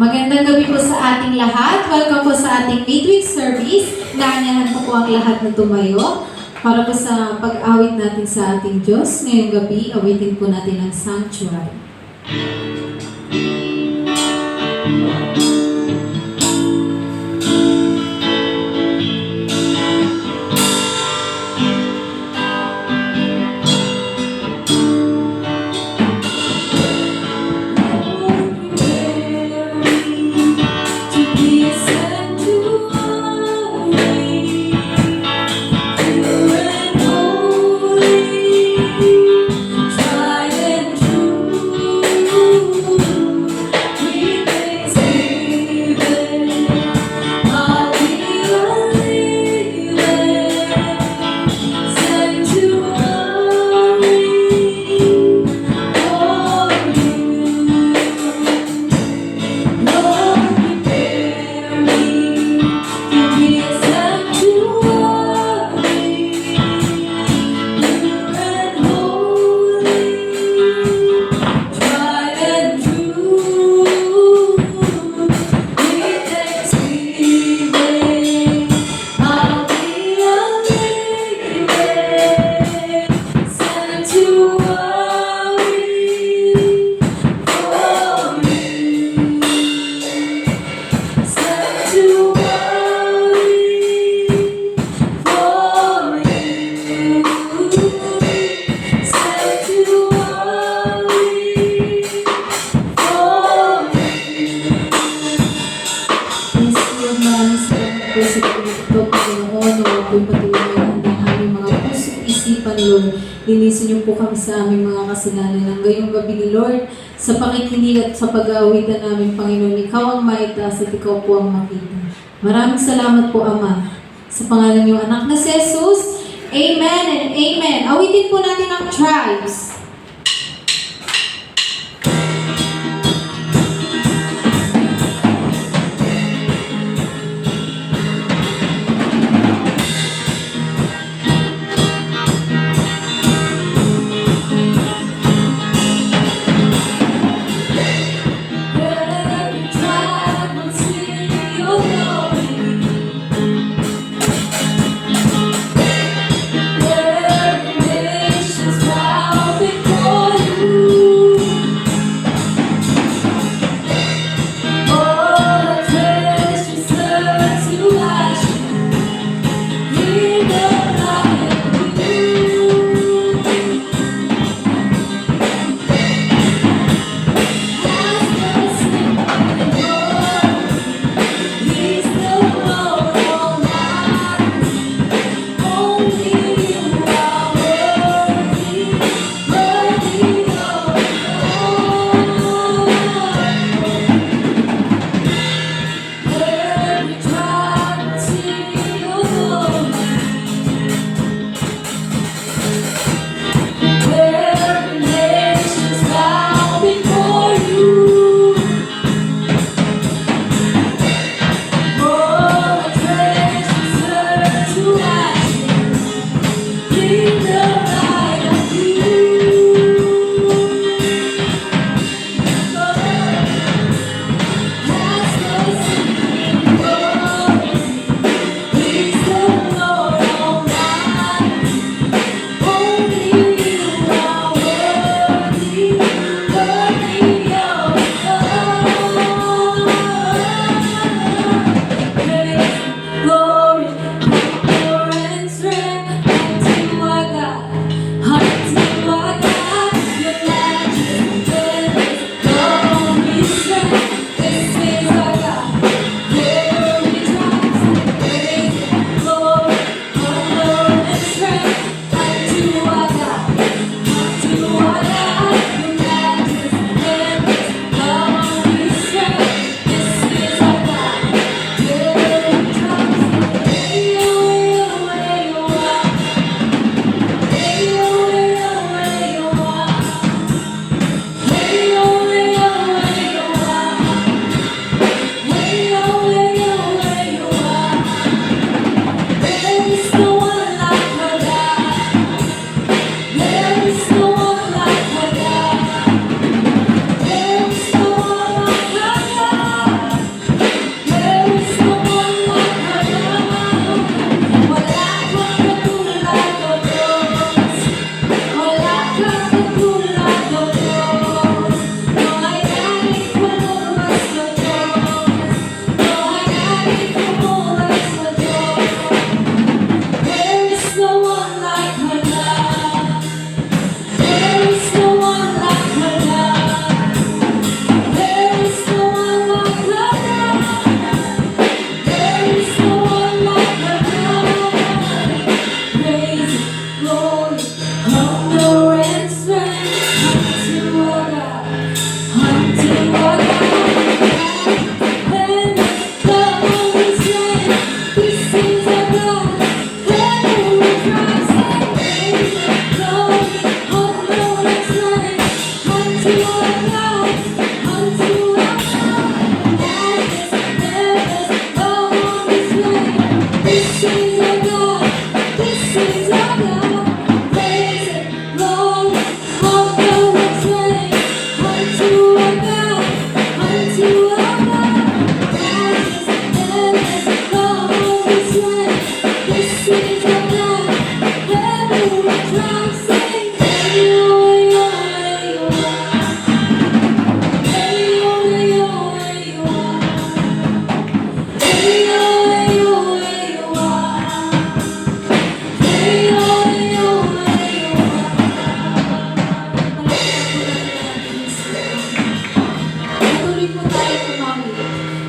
Magandang gabi po sa ating lahat. Welcome po sa ating midweek service. Naanyahan po ang lahat na tumayo para po sa pag-awit natin sa ating Diyos. Ngayong gabi, awitin po natin ang sanctuary. Linisin niyo po kami sa aming mga kasalanan ng ngayong gabi, Lord. Sa pakikinig at sa pag-aawitan namin, Panginoon, Ikaw ang maitaas at Ikaw po ang makita. Maraming salamat po, Ama. Sa pangalan niyong anak na si Jesus, Amen and Amen. Awitin po natin ang tribes. Nations bow before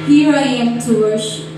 Here I am to worship.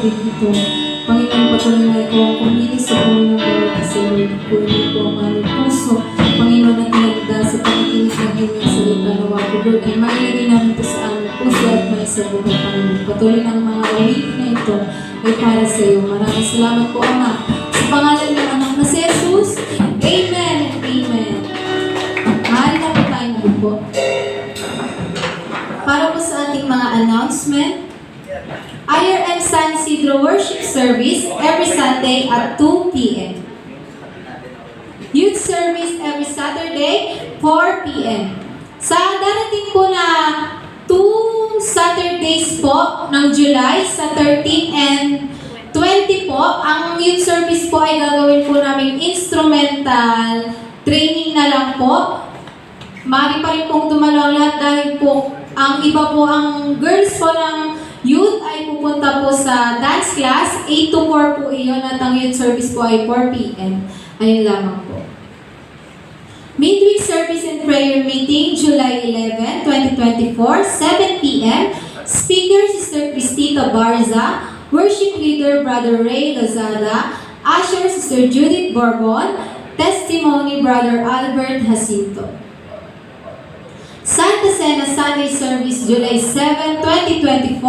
gabi ito. Panginoon, patuloy na ikaw ang pumili sa buhay ng bawat isa, Lord. Patuloy po ang aming puso. Panginoon, at tinagda sa pakikinig ng inyong salita na wako, Lord, ay mailagay namin ito sa aming puso at may sa buhay, Panginoon. Patuloy ng mga awit na ito ay para sa iyo. Maraming salamat po, Ama. Sa pangalan ng anak na si Jesus, Amen and Amen. Mahal na po tayo na po. Para po sa ating mga announcement, IRM San Isidro Worship Service every Sunday at 2 p.m. Youth Service every Saturday, 4 p.m. Sa darating po na 2 Saturdays po ng July, sa 13 and 20 po, ang youth service po ay gagawin po namin instrumental training na lang po. Maaari pa rin pong dumalo ang lahat dahil po ang iba po ang girls po ng youth ay pupunta po sa dance class. 8 to 4 po iyon at ang youth service po ay 4 p.m. Ayun lamang po. Midweek service and prayer meeting, July 11, 2024, 7 p.m. Speaker, Sister Cristina Barza. Worship leader, Brother Ray Lazada. Usher, Sister Judith Bourbon. Testimony, Brother Albert Jacinto. Santa Cena Sunday Service, July 7, 2024,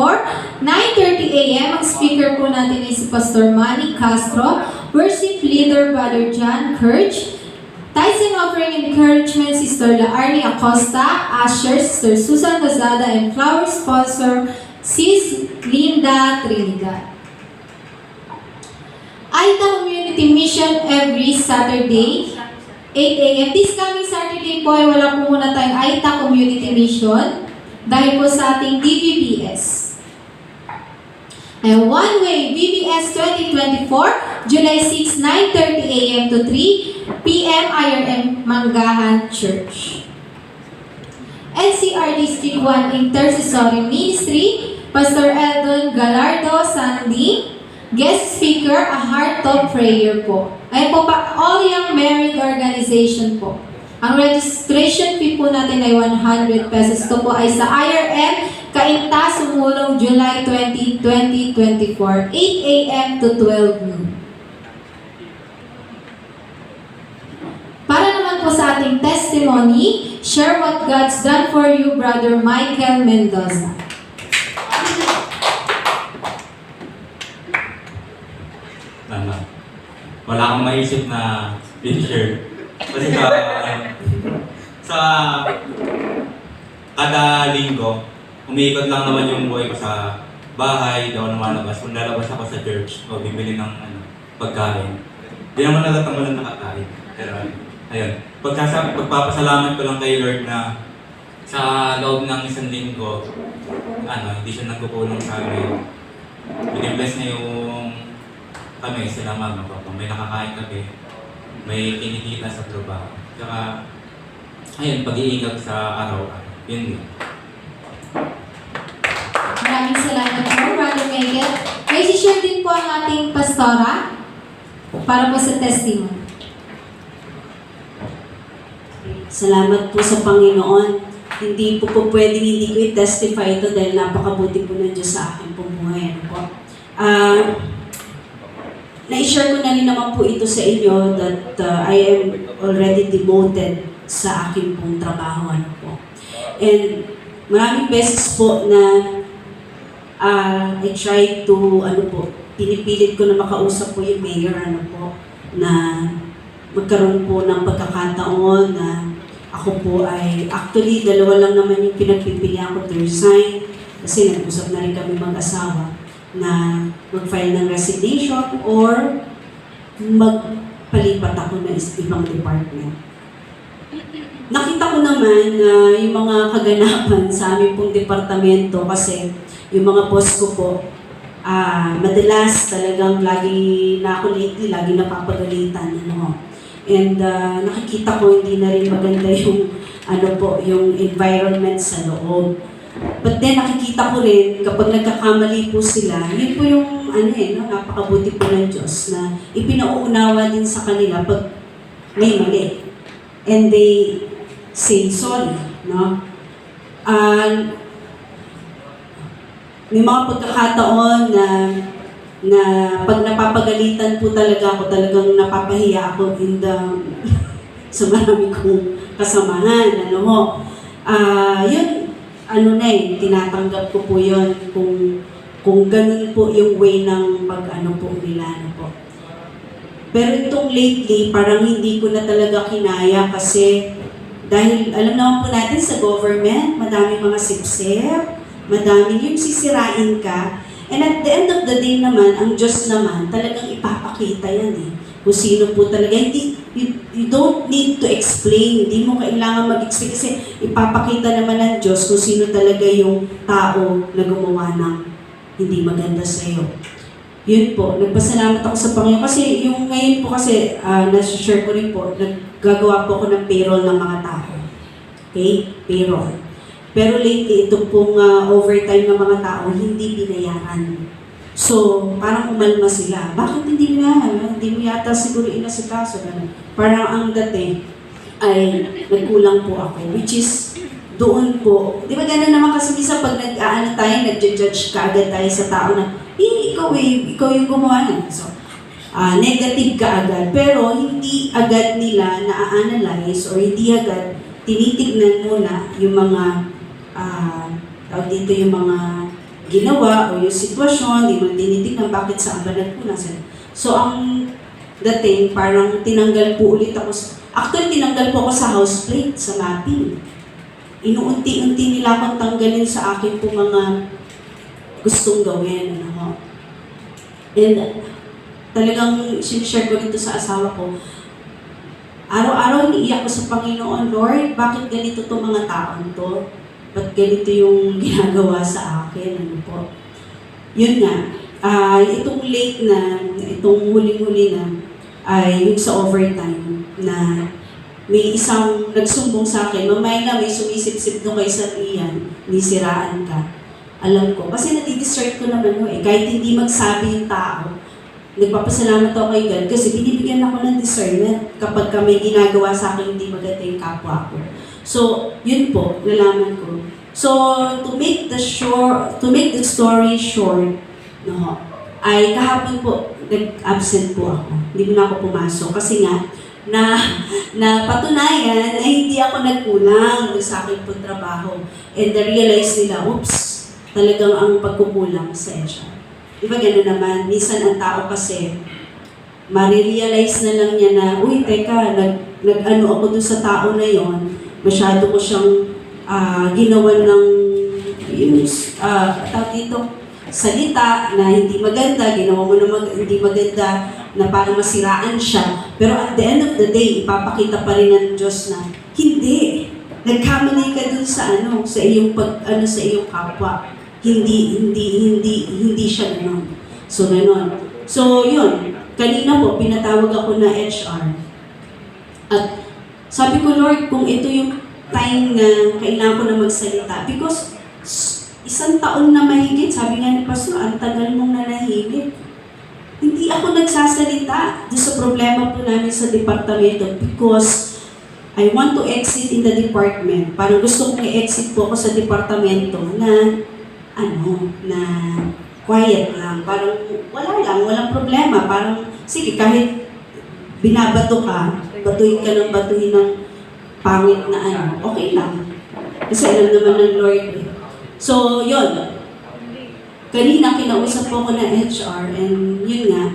9:30 a.m. Ang speaker po natin ay si Pastor Manny Castro. Worship leader, Brother John Kirch. Tyson offering encouragement, Sister Laarni Acosta. Usher, Sister Susan Lazada. And flower sponsor, Sis Linda Trinidad. Aita Community Mission every Saturday, 8 a.m. This coming Saturday po ay wala po muna tayong Aita Community Mission dahil po sa ating DVBS. And One Way VBS 2024, July 6, 9:30 a.m. to 3 p.m. IRM Manggahan Church. NCR District 1 Intercessory Ministry, Pastor Eldon Galardo Sandy. Guest speaker, a heart of prayer po. Ay po pa, all young married organization po. Ang registration fee po natin ay 100 pesos. Ito po ay sa IRM Kainta Sumulong July 20, 2024, 8 a.m. to 12 noon. Para naman po sa ating testimony, share what God's done for you, Brother Michael Mendoza. Wala akong maisip na i-share. Kasi sa kada linggo, umiikot lang naman yung buhay ko sa bahay, daw lumalabas. Kung lalabas ako sa church, o bibili ng pagkain. Hindi naman natatanggal ng nakakain. Pero ayun, pagpapasalamat ko lang kay Lord na sa loob ng isang linggo, hindi siya nagkukulong sa amin. Binibless niya yung kami, sila mama, papa. May nakakain kami, may kinikita sa trabaho. Tsaka, ayun, pag-iingat sa araw-araw. Yun yun. Maraming salamat po, Brother Michael. May share din po ang ating pastora para po sa testimony. Salamat po sa Panginoon. Hindi po pwedeng hindi ko i-testify ito dahil napakabuti po ng Diyos sa akin pong buhay. Ano po? Na-share ko na rin naman po ito sa inyo that I am already demoted sa aking pong trabaho. Ano po. And maraming beses po na I try to, pinipilit ko na makausap po yung mayor, na magkaroon po ng pagkakataon na ako po ay, actually, dalawa lang naman yung pinagpipilian ko to resign kasi nag-usap na rin kami mag-asawa na mag-file ng resignation or magpalipat ako ng ibang department. Nakita ko naman na yung mga kaganapan sa aming pong departamento kasi yung mga boss ko po, madalas talagang lagi na ako lately, lagi napapagalitan. And nakikita ko hindi na rin maganda yung, yung environment sa loob. But then nakikita ko rin kapag nagkakamali po sila, yun po yung napakabuti po ng Diyos na ipinauunawa din sa kanila pag may mali. And they say sorry, no? May mga pagkakataon na na pag napapagalitan po talaga ako, talagang napapahiya ako sa marami kong kasamahan. Ano ho? Yun, tinatanggap ko po yun kung ganun po yung way ng pag-ano po nila. Ano po. Pero itong lately, parang hindi ko na talaga kinaya kasi dahil alam naman po natin sa government, madaming mga sipsip, madaming yung sisirain ka. And at the end of the day naman, ang Diyos naman, talagang ipapakita yan eh. Kung sino po talaga. You don't need to explain. Hindi mo kailangan mag-explain kasi ipapakita naman ng Diyos kung sino talaga yung tao na gumawa ng hindi maganda sa iyo. Yun po, nagpasalamat ako sa Panginoon kasi yung ngayon po kasi, nasa-share ko rin po, naggagawa po ako ng payroll ng mga tao. Okay? Payroll. Pero lately, ito pong overtime ng mga tao, hindi binayaran. So, parang umalma sila. Bakit hindi binayaran? Hindi mo yata siguro inasikaso. Parang ang dating ay nagkulang po ako, which is doon po. Di ba gano'n naman kasi minsan pag nag-judge ka agad tayo sa tao na, ikaw yung gumawa nun. So, negative ka agad. Pero hindi agad nila na-analyze or hindi agad tinitignan muna yung mga dito yung mga ginawa o yung sitwasyon, hindi mo tinitignan bakit saan ba nagpunan. So, ang dating, parang tinanggal po ulit ako. Actually, tinanggal po ako sa house plate, sa mapping. Inuunti-unti nila akong tanggalin sa akin po mga gustong gawin. And talagang sinishare ko dito sa asawa ko, araw-araw iniiyak ko sa Panginoon, Lord, bakit ganito itong mga taon to? Ba't ganito yung ginagawa sa akin? Ano po? Yun nga, itong late na, itong huling-huli na, ay yung sa overtime na may isang nagsumbong sa akin, mamay na may sumisip-sip doon kay Sir Ian, nisiraan ka. Alam ko, kasi nadi-dessert ko naman mo eh, kahit hindi magsabi yung tao, nagpapasalamat ako kay God kasi binibigyan ako ng discernment kapag may ginagawa sa akin hindi maganda yung kapwa ko. So, yun po, nalaman ko. So, to make the story short, ay kahapon po, nag-absent po ako. Hindi mo na ako pumasok kasi nga, na patunayan na hindi ako nagkulang sa aking po trabaho. And na-realize nila, oops, talagang ang pagkukulang sa HR. Diba gano'n naman, minsan ang tao kasi, marirealize na lang niya na, uy, teka, nag-ano ako dun sa tao na yon, masyado ko siyang ginawa ng dito, salita na hindi maganda, ginawa mo na hindi maganda, na parang masiraan siya. Pero at the end of the day, ipapakita pa rin ng Diyos na, hindi, nagkamali ka dun sa sa iyong sa iyong kapwa. Hindi siya gano'n. So, gano'n. So, yun. Kanina po, pinatawag ako na HR. At sabi ko, Lord, kung ito yung time na kailangan ko na magsalita, because isang taon na mahigit, sabi nga ni Pastor, ang tagal mong nanahimik. Hindi ako nagsasalita doon sa problema po namin sa departamento because I want to exit in the department. Parang gusto kong i-exit po ako sa departamento na na quiet lang. Parang walang problema. Parang, sige, kahit binabato ka, batuhin ka ng batuhin ng pangit na okay lang. Kasi alam naman ng Lord. So, yun. Kanina, kinausap po ako ng HR and yun nga.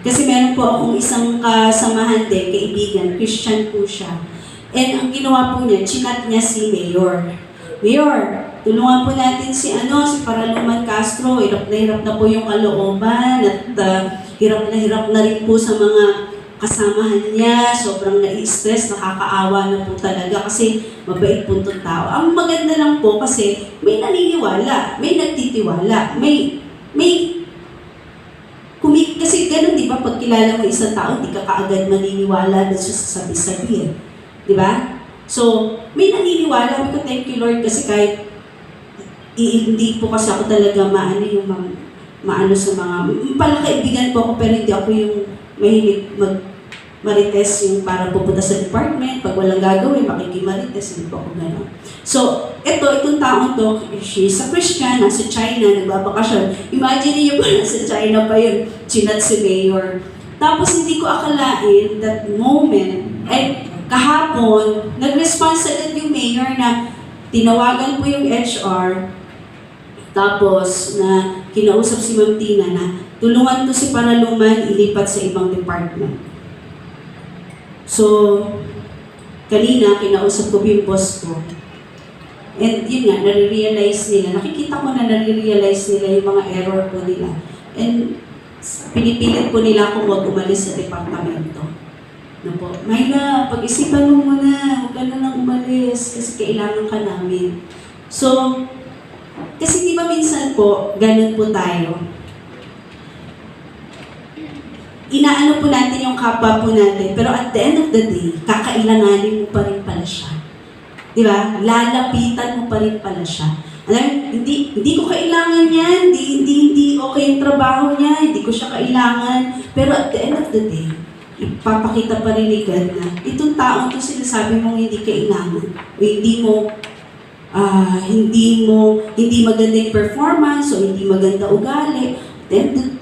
Kasi meron po akong isang kasamahan din, kaibigan, Christian po siya. And ang ginawa po niya, chinat niya si Mayor. Mayor, tulungan po natin si Paraluman Castro. Hirap na po yung kalooban at hirap na rin po sa mga kasamahan niya. Sobrang na-stress, nakakaawa na po talaga kasi mabait po itong tao. Ang maganda lang po kasi may naniniwala, may nagtitiwala, kasi ganun, di ba? Pag kilala mo isang tao, di ka kaagad maniniwala na siya sa sabi-sabi. Di ba? So, may naniniwala. Sabi ko, thank you Lord, kasi kahit hindi po kasi ako talaga maano sa mga, palakaibigan po ako, pero hindi ako yung mahilig marites yung para pupunta sa department. Pag walang gagawin, makikimarites. Hindi po ako gano'n. So, itong taong to, she's a Christian, nasa China, nagbabakasyon. Imagine niyo pa, nasa China pa yun, chinat si Mayor. Tapos hindi ko akalain that moment, kahapon, nag-response agad yung Mayor na tinawagan po yung HR, tapos na kinausap si Ma'am Tina na tulungan to si Paraluman ilipat sa ibang department. So, kanina, kinausap ko yung boss ko. And yun nga, nare-realize nila, nakikita ko na nare-realize nila yung mga error ko nila. And pinipilit po nila akong huwag umalis sa departamento. No po, Myla, pag-isipan mo muna, huwag ka na lang umalis kasi kailangan ka namin. So, kasi di ba minsan po, ganun po tayo. Inaano po natin yung kapwa po natin, pero at the end of the day, kakailanganin mo pa rin pala siya. Di ba? Lalapitan mo pa rin pala siya. Alam, hindi ko kailangan yan, hindi okay yung trabaho niya, hindi ko siya kailangan. Pero at the end of the day, ipapakita pa rin ni God na itong taong to sinasabi mong hindi kailangan, o hindi maganda yung performance, o hindi maganda ugali.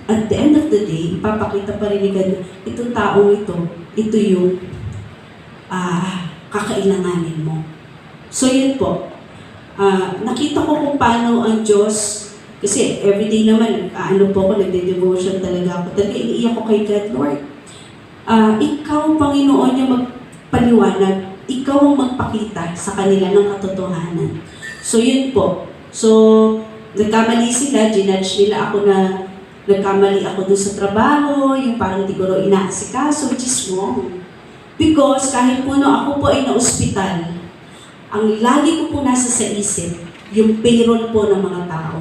At the end of the day, ipapakita pa rin ni God na itong taong ito yung kakailanganin mo. So yun po, nakita ko kung paano ang Diyos, kasi everyday naman, po ako, nagde-devotion talaga ako. Talaga iniiyak ko kay God, Lord, ikaw, Panginoon, yung magpaliwanag, ikaw ang magpakita sa kanila ng katotohanan. So yun po. So, nagkamali sila, ginudge nila ako na nagkamali ako dun sa trabaho, yung parang di ko rin inaasikaso, which is wrong. Because kahit po ako po ay na-ospital, ang lagi ko po nasa sa isip, yung payroll po ng mga tao.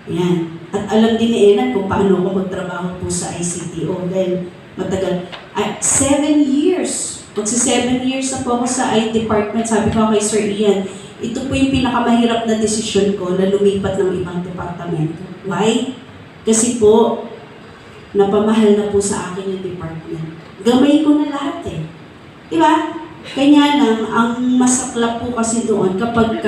Yan. At alam din ni Enan kung paano ako magtrabaho po sa ICTO dahil matagal. 7 years. Magsi 7 years na po ako sa IT department. Sabi ko kay Sir Ian, ito po yung pinakamahirap na desisyon ko na lumipat ng ibang departamento. Why? Kasi po, napamahal na po sa akin yung department. Gamay ko na lahat eh. Diba? Kanya lang, ang masaklap po kasi doon kapag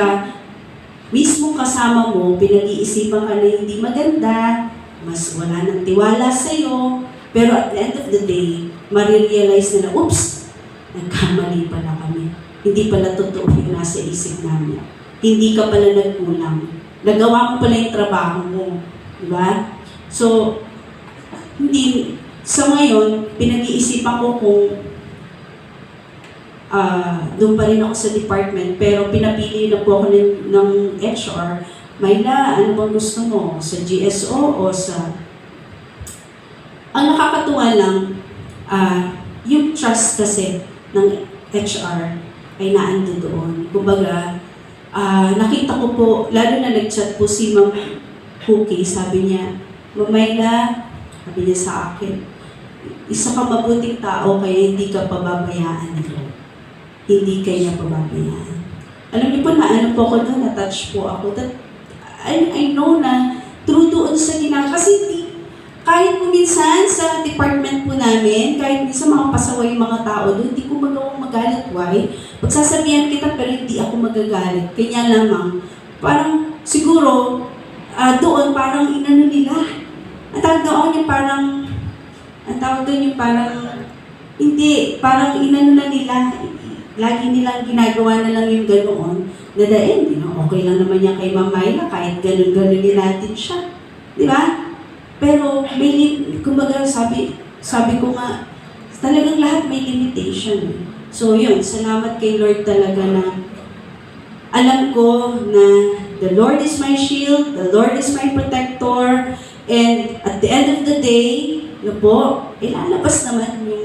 mismo kasama mo, pinag-iisipan ka na hindi maganda, mas wala nang tiwala sa'yo, pero at the end of the day, marirealize na oops, nagkamali pala kami. Hindi pala totoo yung nasa isip namin. Hindi ka pala nagkulang. Nagawa mo pala yung trabaho mo. Diba? So, sa ngayon, pinag-iisipan ko kung doon pa rin ako sa department, pero pinapili na po ako ng HR, Myla, ano bang gusto mo? Sa GSO o sa... Ang nakakatuwa lang, yung trust kasi ng HR ay naando doon. Kumbaga, nakita ko po, lalo na nag-chat po si Ma'am Cookie, sabi niya, Myla, sabi niya sa akin, isa ka mabuting tao kaya hindi ka pababayaan nila. Hindi kanya pababayaan. Alam niyo po na ano po ako doon, na-touch po ako. That, I know na true doon sa kasi kahit po minsan sa department po namin, kahit minsan mga pasaway yung mga tao doon, hindi ko magawang magalit. Why? Pagsasabihan kita pero hindi ako magagalit. Kanya lamang, parang siguro, doon parang inano nila. Ang tawag doon yung parang, hindi, parang inano na nila. Lagi nilang ginagawa na lang yung ganoon. Na dahil, okay lang naman yan kay Ma'am Myla, kahit ganun-ganun din natin siya. Di ba? Pero, kumbaga sabi ko nga, talagang lahat may limitation. So yun, salamat kay Lord talaga na alam ko na the Lord is my shield, the Lord is my protector, and at the end of the day, ilalabas naman yung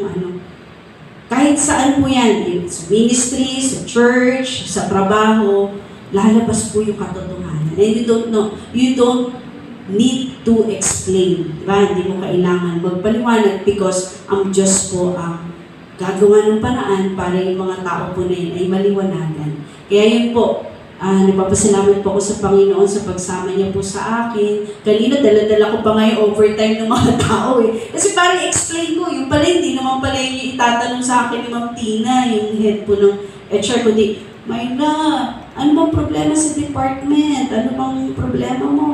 kahit saan po yan, sa ministry, sa church, sa trabaho, lalabas po yung katotohanan. And you don't need to explain. Diba? Hindi mo kailangan magpaliwanag because ang Diyos po ang gagawa ng paraan para yung mga tao po na yun ay maliwanagan. Kaya yun po, nagpapasalamat po ako sa Panginoon sa pagsama niya po sa akin. Kanina, dala-dala ko pa nga yung overtime ng mga tao eh. Kasi parang i-explain ko. Yung pala, hindi naman pala yung itatanong sa akin ni Ma'am Tina, yung head po ng HR, kundi, Mayna, ano bang problema sa department? Ano bang problema mo?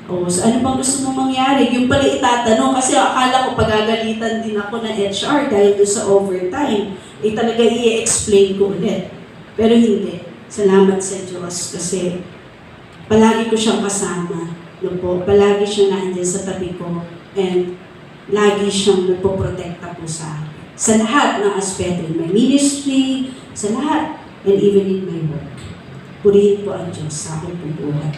O, ano bang gusto mo mangyari? Yung pala itatanong, kasi akala ko pagagalitan din ako ng HR dahil doon sa overtime. Talaga i-explain ko ulit. Pero hindi. Salamat sa Diyos kasi palagi ko siyang kasama. No po, palagi siya nandiyan sa tabi ko. And lagi siyang nagpoprotekta po sa akin. Sa lahat ng aspeto, in my ministry, sa lahat, and even in my work. Purihin po ang Diyos sa aking buhay.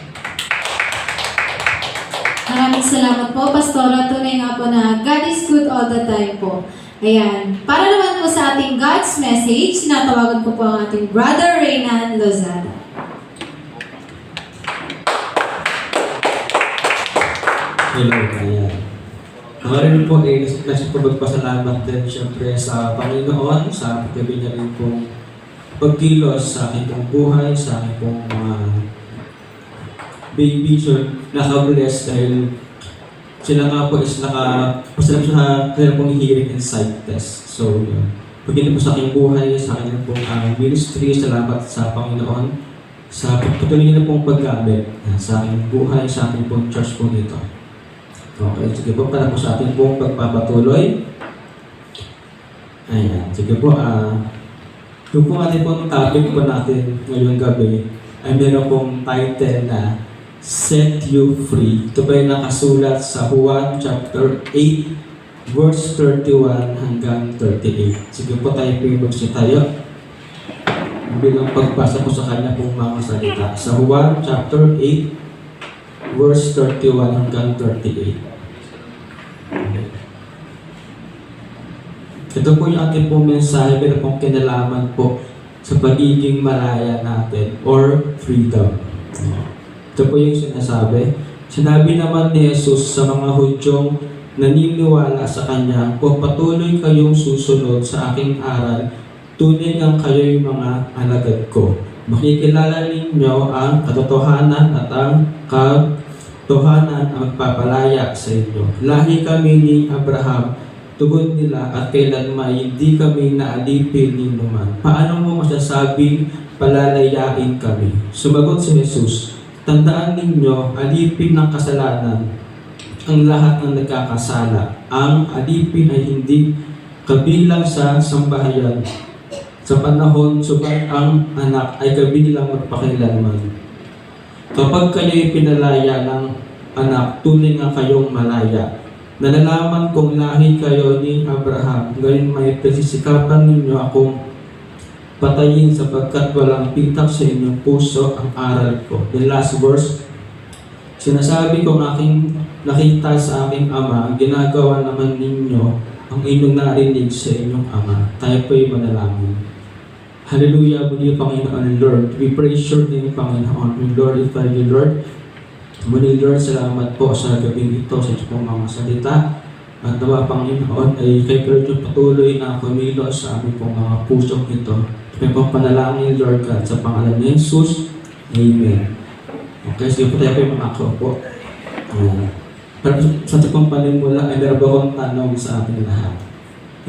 Maraming salamat po, Pastora. Tunay nga po na God is good all the time po. Ayan. Para naman po sa ating God's message, natawagan ko po ang ating Brother Reynan Lozada. Hello, kaya. Maraming po nasa pagpasalamat din siyempre sa Panginoon, sa pagkabi niya rin pong pagkilos sa aking pong buhay, sa aking pong mga baby. So, nakabless dahil sila nga po is pasalam sa kanilang pong hearing and sight test. So, yun. Pagkita po sa aking buhay, sa aking pong ministry, salamat sa Panginoon sa pagpatuloy niya pong paggamit sa aking buhay, sa aking pong church po dito. Okay, sige po, para po sa ating pong pagpapatuloy. Ayan, sige po, yung pong ating pong topic po natin ngayong gabi ay meron pong title na Set You Free. Ito ba yung nakasulat sa Juan chapter 8, verse 31 hanggang 38. Sige po, tayo po yung tayo bilang pagbasa po sa kanya pong mga salita. Sa Juan chapter 8, verse 31 hanggang 38. Okay. Ito po yung ating pong mensahe, pero pong kinalaman po sa pagiging malaya natin or freedom. Ito po yung sinasabi. Sinabi naman ni Jesus sa mga Hudyong naniniwala sa Kanya, kung patuloy kayong susunod sa aking aral, tunay ngang kayo'y mga alagad ko. Makikilala ninyo ang katotohanan at ang katotohanan ang magpapalaya sa inyo. Lahi kami ni Abraham, tugon nila at kailanman hindi kami naalipin ni naman. Paano mo masasabing palalayain kami? Sumagot si Jesus, tandaan ninyo, alipin ng kasalanan ang lahat ng nagkakasala. Ang alipin ay hindi kabilang sa sambahayan sa panahon, subalit ang anak ay kabilang magpakailanman. Kapag kayo'y pinalaya ng anak, tunay nga kayong malaya. Nalalaman kong lahi kayo ni Abraham, gayon may pagsisikapan ninyo akong patayin sapagkat walang pitak sa inyong puso ang aral ko. The last verse, sinasabi kong aking nakita sa aking ama, ginagawa naman ninyo ang inyong narinig sa inyong ama. Tayo po'y manalangin. Hallelujah, muli Panginoon Lord. We praise your name, Panginoon. We glorify you, Lord. Muli Lord, salamat po sa gabing ito sa iyong mga salita. At nawa Panginoon ay kay Lord patuloy na kumilos sa aming pong mga pusong ito. May pong panalangin, Lord God, sa pangalan ni Jesus. Amen. Okay, sige po tayo po yung mga po. Pero sa itong panimula ay meron akong tanong sa ating lahat.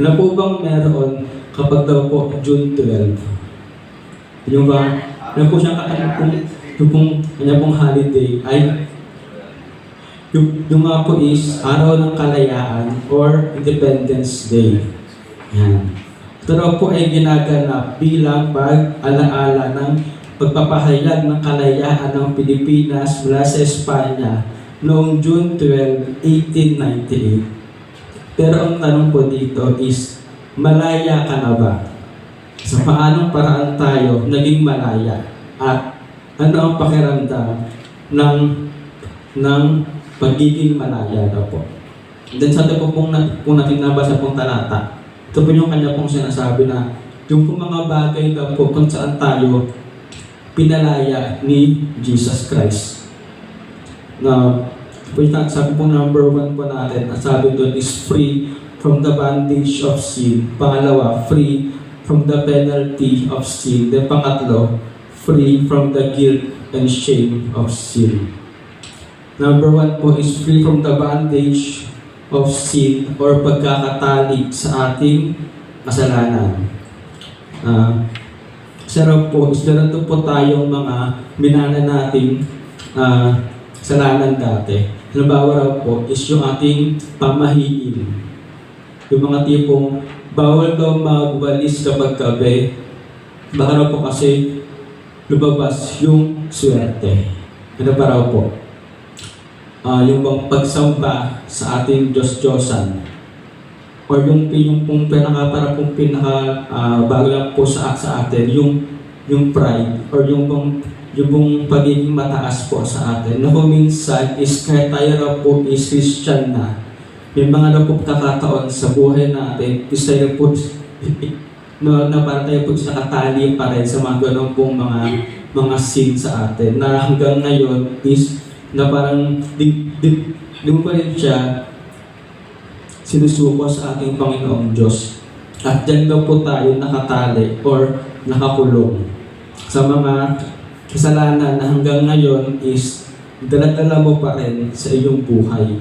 Ano po bang meron kapag daw po June 12? Yung ba, ano po siyang kanya pong holiday ay yung nga po is araw ng kalayaan or Independence Day. Yan. Ito raw po ay ginaganap bilang pag-alaala ng pagpapahayag ng kalayaan ng Pilipinas mula sa Espanya noong June 12, 1898. Pero ang tanong po dito is, malaya ka na ba? Sa paanong paraan tayo naging malaya? At ano ang pakiramdam ng pagiging malaya daw po? Then sa ito po kung natin nabasa pong talata, ito po yung kanya pong sinasabi na yung pong mga bagay daw po kung saan tayo pinalaya ni Jesus Christ. Na sabi po number 1 po natin, ang sabi doon is free from the bondage of sin. Pangalawa, free from the penalty of sin. Then pangatlo, free from the guilt and shame of sin. Number 1 po is free from the bondage of sin or pagkakatali sa ating kasalanan. Sarap po, is meron po tayong mga minana nating kasalanan dati. Halimbawa raw po is yung ating pamahiin. Yung mga tipong bawal daw magwalis kapag gabi. Baka raw po kasi lumabas yung swerte. Ano pa raw po? Yung bang pagsamba sa ating Diyos-Diyosan. Or yung para pong bago lang po sa atin, yung pride, or yung pagiging mataas po sa atin. Na kung minsan is kahit tayo raw po is Christian na, may mga raw po kakataon sa buhay natin, is tayo po na para tayo po nakatali pa rin sa mga ganun pong mga sin sa atin. Na hanggang ngayon is na parang di mo pa rin siya sinusuko sa ating Panginoong Diyos. At dyan daw po tayo nakatali or nakakulong sa mga kasalanan na hanggang ngayon is dala-dala mo pa rin sa iyong buhay.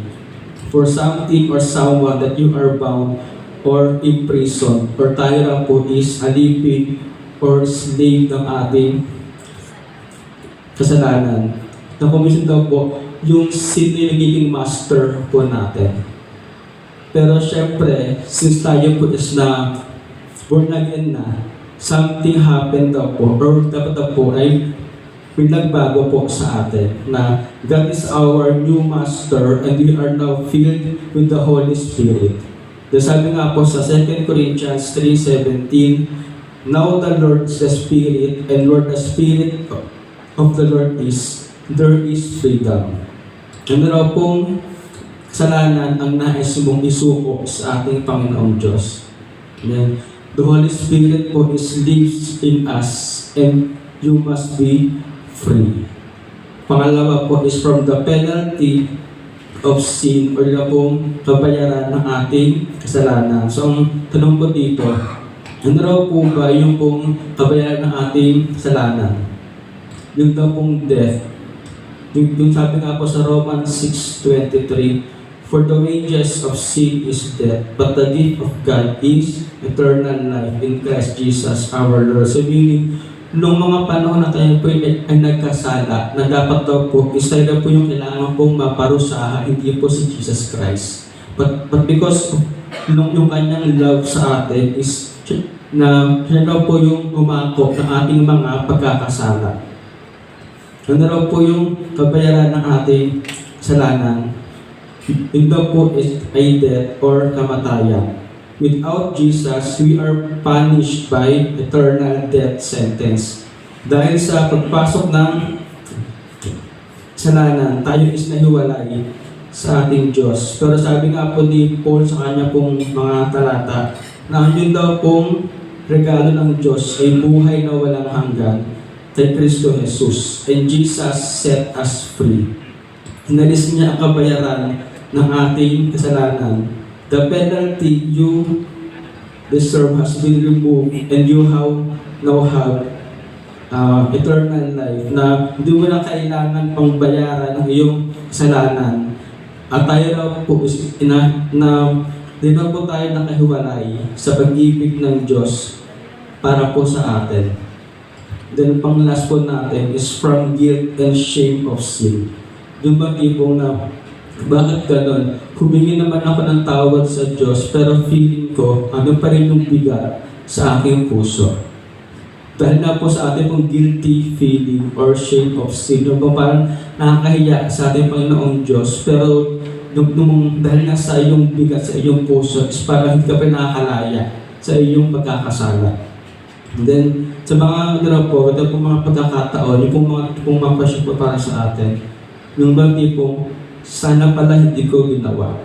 For something or someone that you are bound or imprisoned, or tayo lang po is alipin or slave ng ating kasalanan. Na komisyon daw po, yung sin ay nagiging master po natin. Pero syempre, since tayo po is na born again na, something happened daw po, or dapat daw po ay pinagbago po sa atin na God is our new master and we are now filled with the Holy Spirit. The sabi nga po sa 2 Corinthians 3:17, now the Lord is the Spirit, and where the Spirit of the Lord is, there is freedom. Ano raw pong kasalanan ang nais mong isuko sa ating Panginoong Diyos. Then, the Holy Spirit po is lives in us and you must be free. Pangalawa po is from the penalty of sin o na pong kabayaran ng ating kasalanan. So, ang tanong ko dito, ano raw po ba yung pong kabayaran ng ating kasalanan? Yung daw pong death. Yung sabi nga po sa Romans 6:23, for the wages of sin is death, but the gift of God is eternal life in Christ Jesus our Lord. So meaning, nung mga panahon na tayo po ay nagkasala, na dapat daw po, isa daw po yung kailangan pong maparusahan, hindi po si Jesus Christ. But because yung kanyang love sa atin is na siya daw po yung umako ng ating mga pagkakasala. Ano daw po yung kabayaran ng ating kasalanan? Yun daw po is a death or kamatayan. Without Jesus, we are punished by eternal death sentence. Dahil sa pagpasok ng kasalanan, tayo is nahiwalay sa ating Diyos. Pero sabi nga po ni Paul sa kanya pong mga talata, na yun daw pong regalo ng Diyos ay buhay na walang hanggan kay Kristo Jesus. And Jesus set us free. Inalis niya ang kabayaran ng ating kasalanan. The penalty you deserve has been removed and you now have eternal life na hindi mo na kailangan pang bayaran ng iyong kasalanan. At tayo na po di ba po tayo nakahiwalay sa pag-ibig ng Diyos para po sa atin. Then pang last po natin is from guilt and shame of sin. Yung ba tipong na bakit ganon? Humingi naman ako ng tawad sa Diyos pero feeling ko ano pa rin yung bigat sa aking puso. Dahil na po sa ating pong guilty feeling or shame of sin, yung parang nakakahiya sa ating Panginoong Diyos pero dahil nga sa iyong bigat sa iyong puso is parang hindi ka pa nakakalaya sa iyong pagkakasala. And then sa mga po, ito pong mga pagkakataon, yung pong mga pasyon po para sa atin, yung bang tipong sana pala hindi ko ginawa.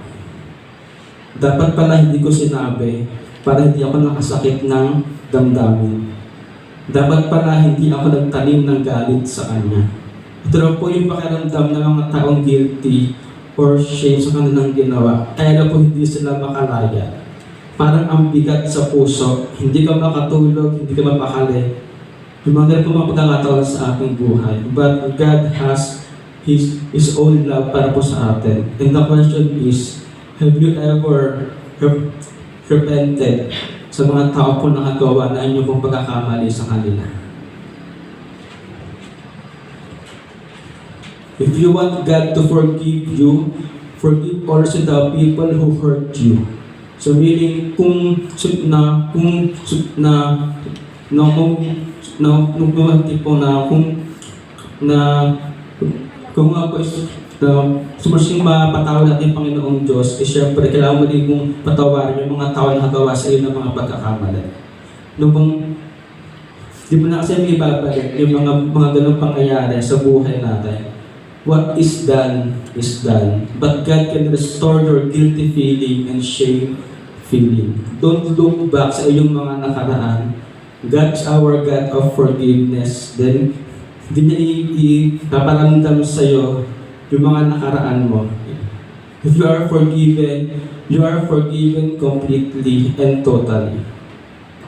Dapat pala hindi ko sinabi para hindi ako nakasakit ng damdamin. Dapat pala hindi ako nagtanim ng galit sa kanya. Ito po yung pakiramdam ng mga taong guilty or shame sa kanilang ginawa. Kaya na po hindi sila makalaya. Parang ang bigat sa puso, hindi ka makatulog, hindi ka mapakali. Yung mga po mga pagkakataon sa ating buhay. But God has His own love para po sa atin. And the question is, Have you ever repented sa mga tao po nakagawa na inyo pong pagkakamali sa kanila? If you want God to forgive you, forgive also the people who hurt you. So meaning kung nga po is sumusing mapatawad natin Panginoong Diyos, siyempre kailangan mo din mong patawarin yung mga tao na nagawa sa iyo ng mga pagkakamali. Di mo na kasi may ibabalik yung mga ganong pangyayari sa buhay natin. What is done is done. But God can restore your guilty feeling and shame feeling. Don't look back sa iyong mga nakaraan. God is our God of forgiveness. Then, hindi niya ipaparamdam sa iyo yung mga nakaraan mo. If you are forgiven completely and totally.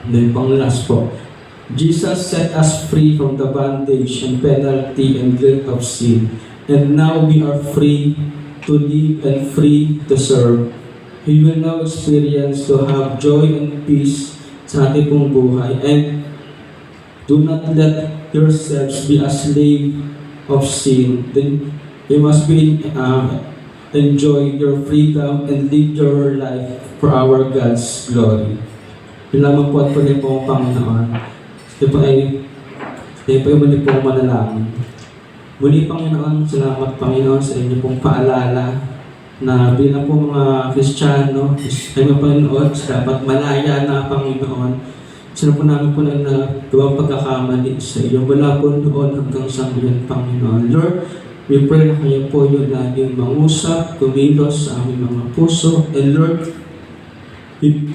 Then, pang last po. Jesus set us free from the bondage and penalty and guilt of sin. And now we are free to live and free to serve. We will now experience to have joy and peace sa ating pong buhay. And do not let yourselves be a slave of sin. Then you must be enjoy your freedom and live your life for our God's glory. Yun lamang po at pwede po ang Panginoon. Ito po ay muli po ang manalangin. Muli Panginoon, salamat Panginoon sa inyo pong paalala na bilang po mga Kristiyano, ay mapanood, dapat malaya na Panginoon. Sino po namin po na gawang pagkakamali sa iyo. Wala po noon hanggang sa ngayon Panginoon. Lord, we pray na kayo po yung laging mangusap, kumilos sa aming mga puso. And Lord, we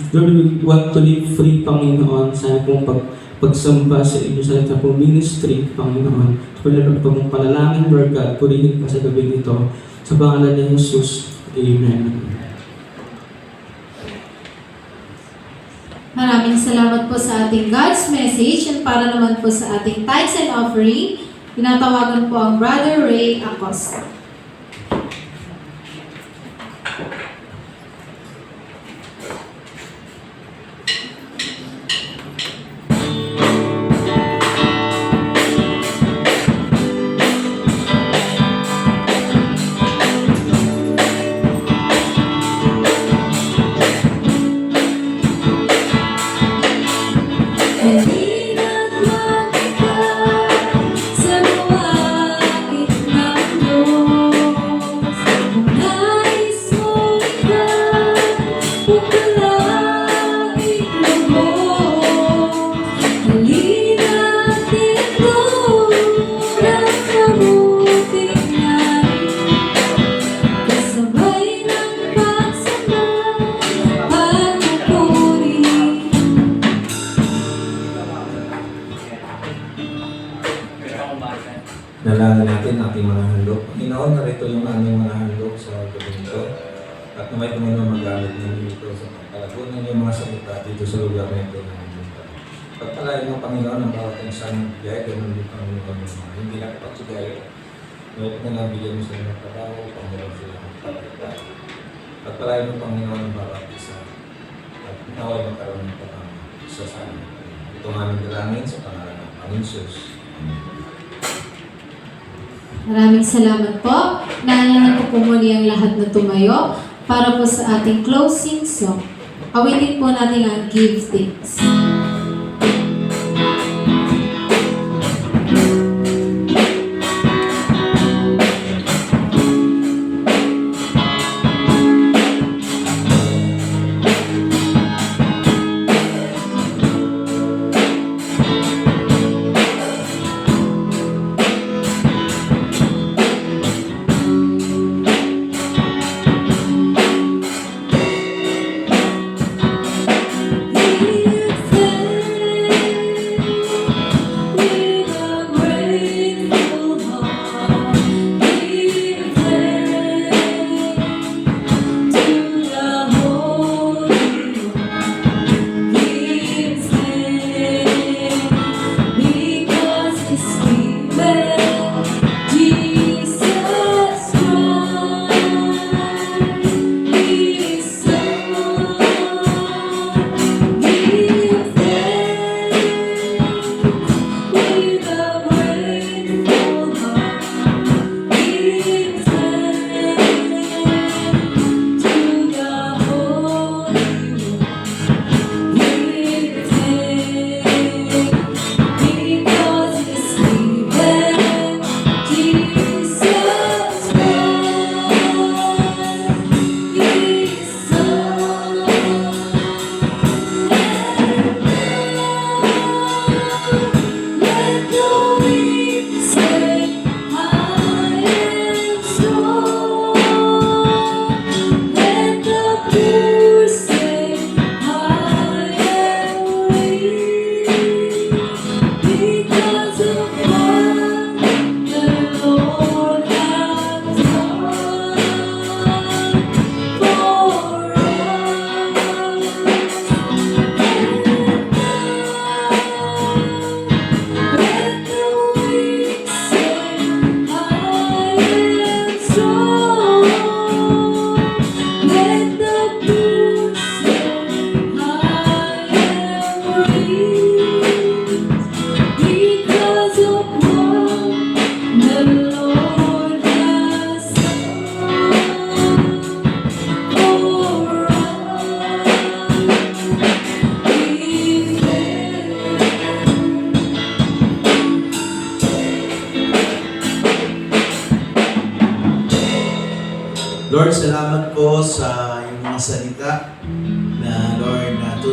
want to live free Panginoon sa pong pagsamba sa inyo sa ito pong ministry, Panginoon. Paglalaro pa mong panalangin, Lord God, purihin ka sa gabi nito. Sa pangalan ni Jesus, Amen. Maraming salamat po sa ating God's message and para naman po sa ating tithes and offering, tinatawagan po ang Brother Ray Acosta. Dalangin natin ating mga handog. Panginoon, narito yung aming mga handog sa gabi nito. At naway Panginoon magamit ninyo ito sa pagpalagunan yung mga salita dito sa lugar na ito ng mundo. Pagpalain mo Panginoon ang bawat isang biyay, ganun din Panginoon yung mga hindi nakapagsigay. Naway Panginoon bigyan mo sa mga trabaho, Panginoon sila ng pagkita. Pagpalain mo Panginoon ang bawat isa. At naway magkaroon ng isa sa amin. Ito ang aming dalangin sa pangalan ng Panginoon Jesus. Maraming salamat po. Naalala ko po muli ang lahat na tumayo para po sa ating closing song. Awitin po natin ang Give Thanks. Give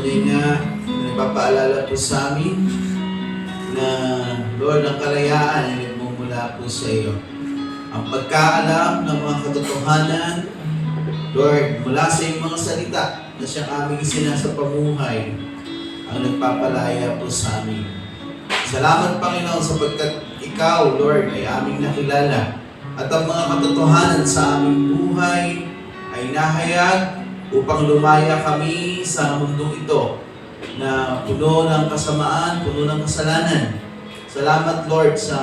patuloy nga nagpapaalala po sa amin na Lord, ang kalayaan ay nagmumula po sa iyo. Ang pagkaalam ng mga katotohanan, Lord, mula sa iyong mga salita na siyang aming sinasapamuhay, ang nagpapalaya po sa amin. Salamat, Panginoon, sapagkat ikaw, Lord, ay aming nakilala at ang mga katotohanan sa aming buhay ay nahayag upang lumaya kami sa mundong ito na puno ng kasamaan, puno ng kasalanan. Salamat, Lord, sa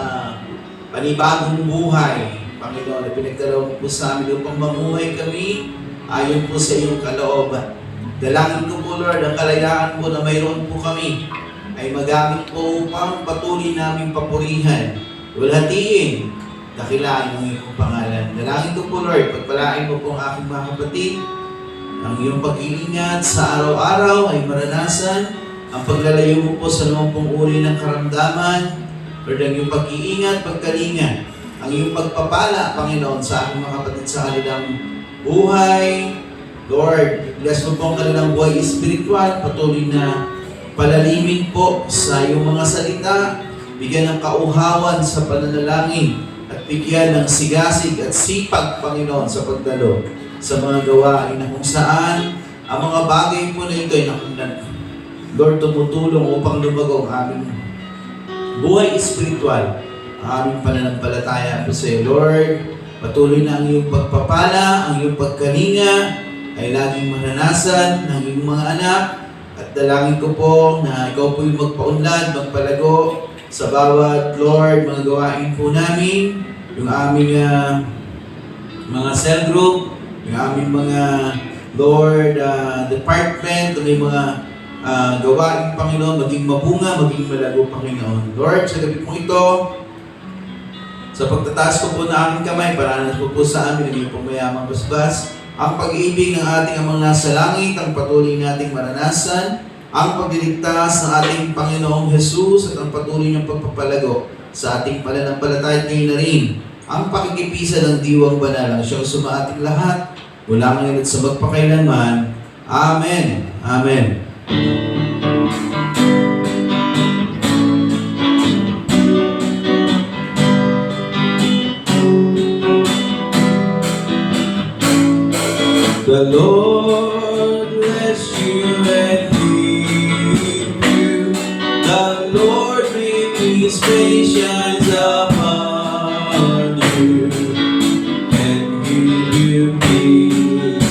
panibagong buhay, Panginoon, na pinagdalaw mo po sa amin upang mamuhay kami ayon po sa iyong kalooban. Dalangin ko po, Lord, ang kalayaan po na mayroon po kami ay magamit po upang patuloy naming papurihan, walhatiin, dakilain ang iyong pangalan. Dalangin ko po, Lord, pagpalain mo po ang aking mga kapatid, ang iyong pag-iingat sa araw-araw ay maranasan, ang paglalayo mo po sa lumampung uri ng karamdaman, Lord, ang iyong pag-iingat, pagkalinga, ang iyong pagpapala, Panginoon, sa aking mga kapatid sa kanilang buhay. Lord, bless mo po ang kanilang buhay espiritual, patuloy na palalimin po sa iyong mga salita, bigyan ng kauhawan sa pananalangin, at bigyan ng sigasig at sipag, Panginoon, sa pagdalo sa mga gawain na kung saan ang mga bagay po na ito ay Lord, tumutulong upang lumago ang aming buhay espiritual, ang aming pananampalataya po sa iyo. Lord, patuloy na ang iyong pagpapala, ang iyong pagkalinga ay laging maranasan ng iyong mga anak. At dalangin ko po na ikaw po yung magpaunlad, magpalago sa bawat, Lord, mga gawain po namin, yung aming mga cell group, yung aming mga, Lord, department, yung mga gawain, Panginoon, maging mabunga, maging malago, Panginoon. Lord, sa gabi pong ito, sa pagtataas ko po na aking kamay, paranas po sa amin, naging pong mayamang basbas, ang pag-ibig ng ating amang nasa langit, ang patuloy nating maranasan, ang pagliligtas ng ating Panginoong Jesus at ang patuloy niyang pagpapalago sa ating pananampalataya ngayon na rin, ang pakikipisa ng diwang banal, ang siyang sumaating lahat, mula ngayon at sa magpakailanman. Amen. Amen. The Lord bless you and keep you. The Lord make his face shine upon you and give you peace,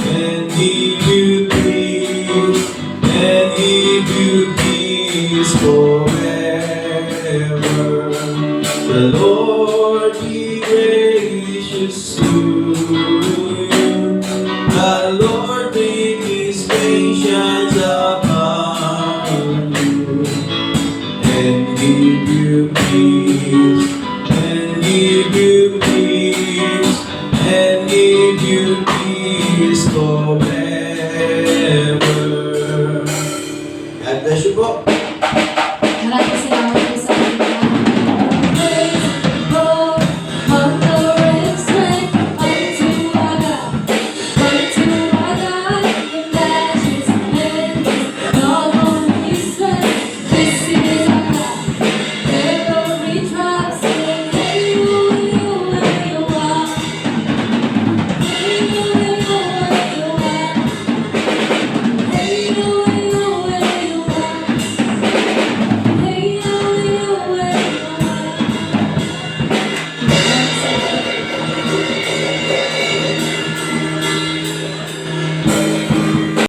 and give you peace, and give you peace forever. The Lord be gracious to you. The Lord make his face shine